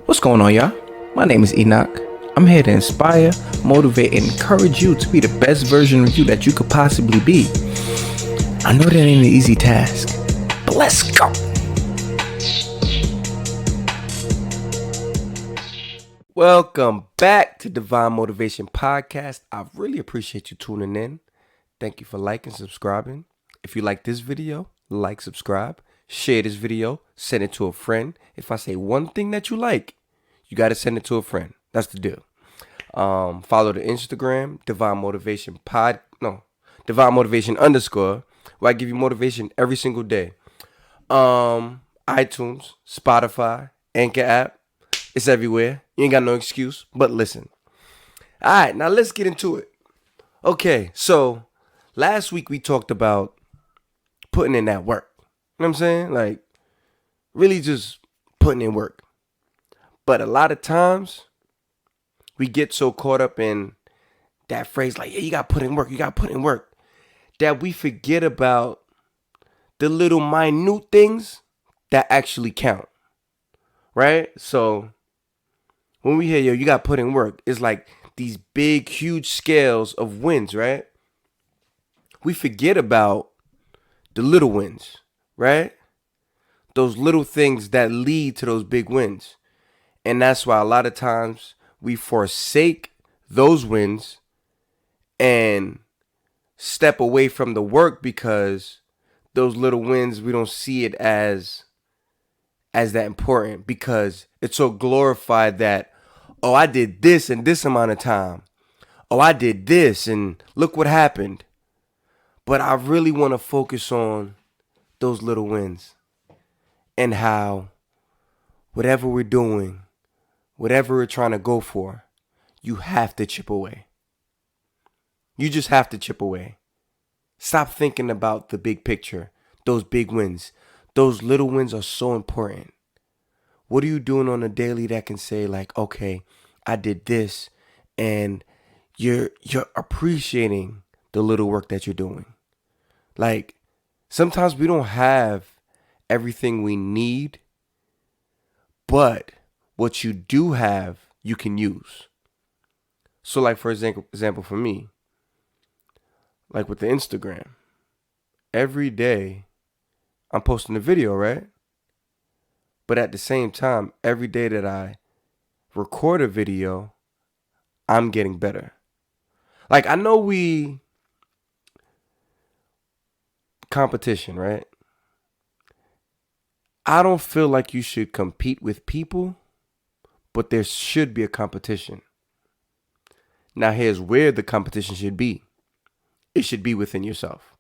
What's going on, y'all? My name is Enoch. I'm here to inspire, motivate, and encourage you to be the best version of you that you could possibly be. I know that ain't an easy task, but let's go. Welcome back to Divine Motivation Podcast. I really appreciate you tuning in. Thank you for liking, subscribing. If you like this video, like, subscribe, share this video, send it to a friend. If I say one thing that you like, you got to send it to a friend. That's the deal. Follow the Instagram, Divine Motivation Divine Motivation _, where I give you motivation every single day. iTunes, Spotify, Anchor app. It's everywhere. You ain't got no excuse, but listen. All right, now let's get into it. Okay, so last week we talked about putting in that work. You know what I'm saying? Like, really just putting in work. But a lot of times, we get so caught up in that phrase, like, yeah, you got to put in work, that we forget about the little minute things that actually count, right? So when we hear, yo, you got to put in work, it's like these big, huge scales of wins, right? We forget about the little wins, right? Those little things that lead to those big wins. And that's why a lot of times we forsake those wins and step away from the work because those little wins, we don't see it as that important because it's so glorified that, oh, I did this in this amount of time. Oh, I did this and look what happened. But I really want to focus on those little wins and how whatever we're doing, whatever we're trying to go for, you have to chip away. You just have to chip away. Stop thinking about the big picture, those big wins. Those little wins are so important. What are you doing on a daily that can say like, okay, I did this, and you're appreciating the little work that you're doing. Like, sometimes we don't have everything we need, but what you do have, you can use. So like, for example, for me, like with the Instagram, every day I'm posting a video, right? But at the same time, every day that I record a video, I'm getting better. Like, I know competition, right? I don't feel like you should compete with people, but there should be a competition. Now, here's where the competition should be. It should be within yourself.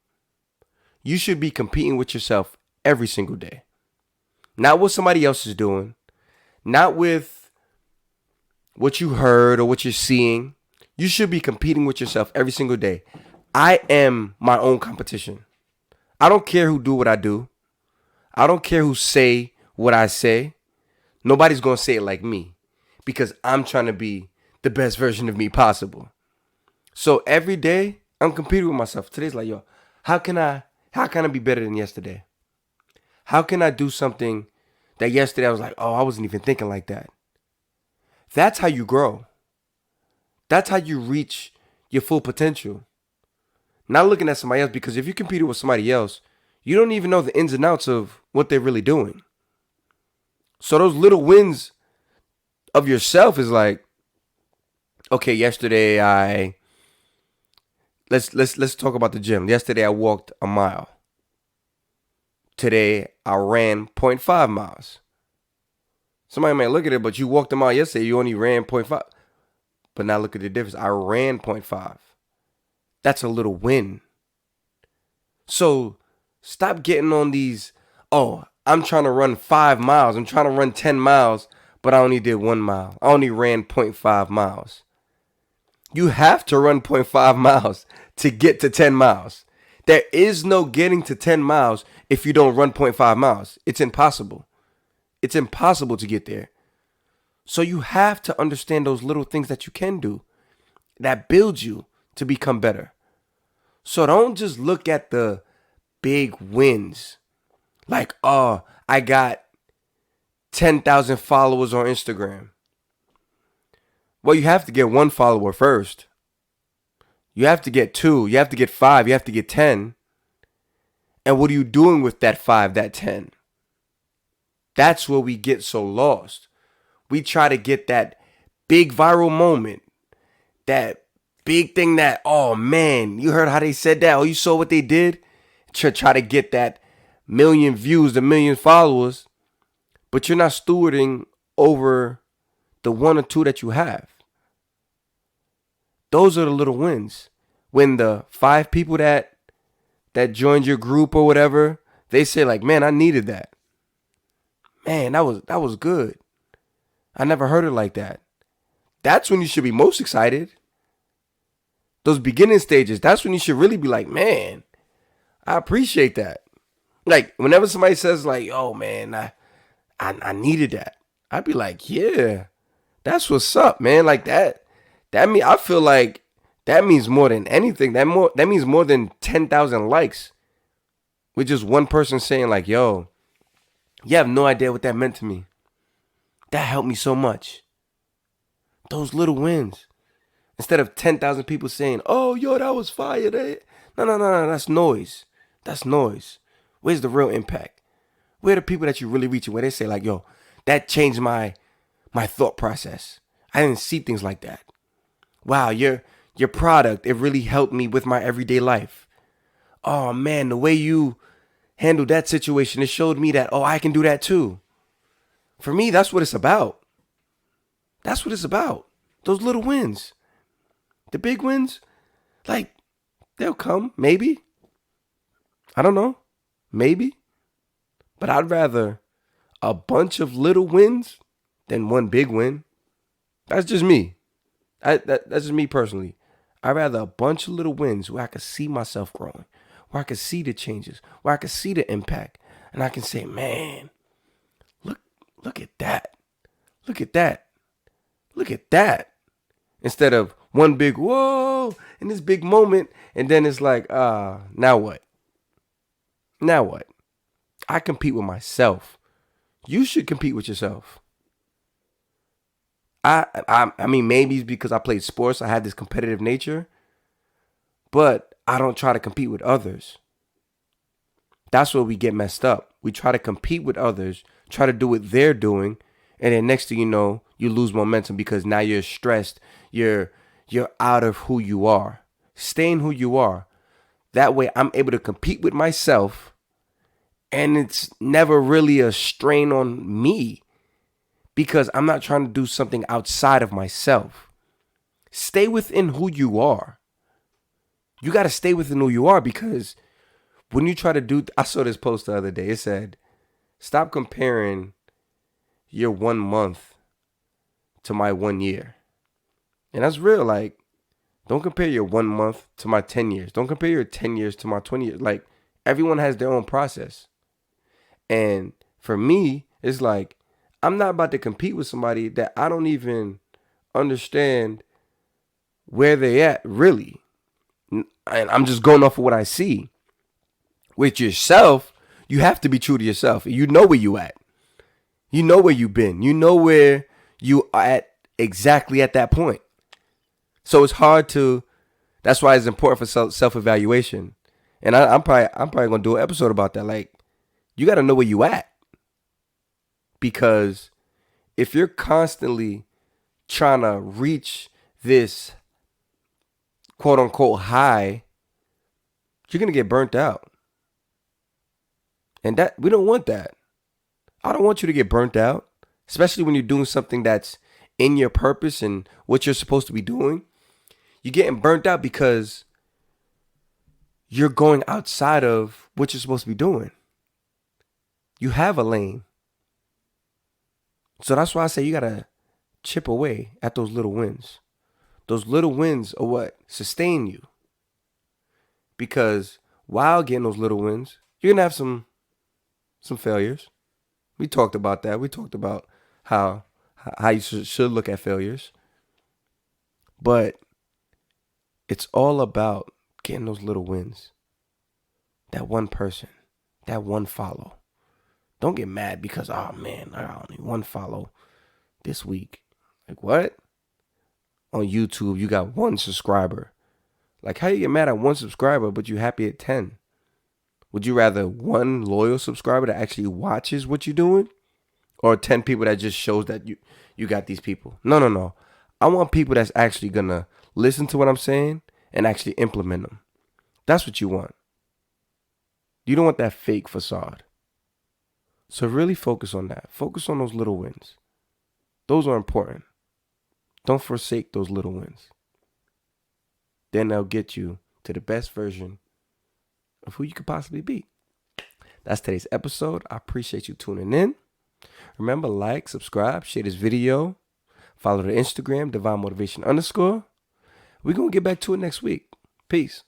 You should be competing with yourself every single day. Not what somebody else is doing. Not with what you heard or what you're seeing. You should be competing with yourself every single day. I am my own competition. I don't care who do what I do. I don't care who say what I say. Nobody's going to say it like me because I'm trying to be the best version of me possible. So every day I'm competing with myself. Today's like, yo, how can I be better than yesterday? How can I do something that yesterday I was like, oh, I wasn't even thinking like that? That's how you grow. That's how you reach your full potential. Not looking at somebody else, because if you compete with somebody else, you don't even know the ins and outs of what they're really doing. So those little wins of yourself is like, okay, yesterday let's talk about the gym. Yesterday I walked a mile. Today I ran 0.5 miles. Somebody may look at it, but you walked a mile yesterday, you only ran 0.5. But now look at the difference. I ran 0.5. That's a little win. So stop getting on these, oh, I'm trying to run 5 miles. I'm trying to run 10 miles, but I only did 1 mile. I only ran 0.5 miles. You have to run 0.5 miles to get to 10 miles. There is no getting to 10 miles if you don't run 0.5 miles. It's impossible. It's impossible to get there. So you have to understand those little things that you can do that build you to become better. So don't just look at the big wins. Like, oh, I got 10,000 followers on Instagram. Well, you have to get 1 follower first. You have to get 2. You have to get 5. You have to get 10. And what are you doing with that 5, that 10? That's where we get so lost. We try to get that big viral moment, that big thing that, oh man, you heard how they said that? Oh, you saw what they did? Try to get that million views, the million followers, but you're not stewarding over the 1 or 2 that you have. Those are the little wins. When the 5 people that joined your group or whatever, they say like, man, I needed that. Man, that was good. I never heard it like that. That's when you should be most excited. Those beginning stages, that's when you should really be like, man, I appreciate that. Like, whenever somebody says like, oh man, I needed that, I'd be like, yeah, that's what's up, man. Like that I feel like that means more than anything. That means more than 10,000 likes. With just one person saying like, yo, you have no idea what that meant to me. That helped me so much. Those little wins. Instead of 10,000 people saying, oh, yo, that was fire. No. That's noise. That's noise. Where's the real impact? Where are the people that you really reaching? Where they say like, yo, that changed my thought process. I didn't see things like that. Wow, your product, it really helped me with my everyday life. Oh man, the way you handled that situation, it showed me that, oh, I can do that too. For me, that's what it's about. That's what it's about. Those little wins. The big wins, like, they'll come, maybe. I don't know. Maybe. But I'd rather a bunch of little wins than one big win. That's just me. That's just me personally. I'd rather a bunch of little wins where I can see myself growing, where I can see the changes, where I can see the impact. And I can say, man, look at that. Look at that. Look at that. Instead of one big whoa in this big moment. And then it's like, now what? Now what? I compete with myself. You should compete with yourself. I mean, maybe it's because I played sports. I had this competitive nature. But I don't try to compete with others. That's where we get messed up. We try to compete with others, try to do what they're doing. And then next thing you know, you lose momentum because now you're stressed. You're out of who you are. Stay in who you are. That way I'm able to compete with myself. And it's never really a strain on me because I'm not trying to do something outside of myself. Stay within who you are. You got to stay within who you are because when you try to do, I saw this post the other day. It said, stop comparing your 1 month to my 1 year. And that's real. Like, don't compare your 1 month to my 10 years. Don't compare your 10 years to my 20 years. Like, everyone has their own process. And for me, it's like, I'm not about to compete with somebody that I don't even understand where they at, really. And I'm just going off of what I see. With yourself, you have to be true to yourself. You know where you at. You know where you've been. You know where you are at exactly at that point. So it's hard to, that's why it's important for self-evaluation. And I'm probably going to do an episode about that. Like, you got to know where you at. Because if you're constantly trying to reach this quote unquote high, you're going to get burnt out. And that we don't want that. I don't want you to get burnt out, especially when you're doing something that's in your purpose and what you're supposed to be doing. You're getting burnt out because you're going outside of what you're supposed to be doing. You have a lane. So that's why I say you got to chip away at those little wins. Those little wins are what sustain you. Because while getting those little wins, you're going to have some failures. We talked about that. We talked about how you should look at failures. But it's all about getting those little wins. That one person, that one follow, Don't get mad because, oh man, I got only one follow this week. Like, what? On YouTube, you got one subscriber. Like, how you get mad at one subscriber, but you happy at 10? Would you rather one loyal subscriber that actually watches what you're doing, or 10 people that just shows that you got these people? No, no, no. I want people that's actually going to listen to what I'm saying and actually implement them. That's what you want. You don't want that fake facade. So really focus on that. Focus on those little wins. Those are important. Don't forsake those little wins. Then they'll get you to the best version of who you could possibly be. That's today's episode. I appreciate you tuning in. Remember, like, subscribe, share this video. Follow the Instagram, Divine Motivation _. We're going to get back to it next week. Peace.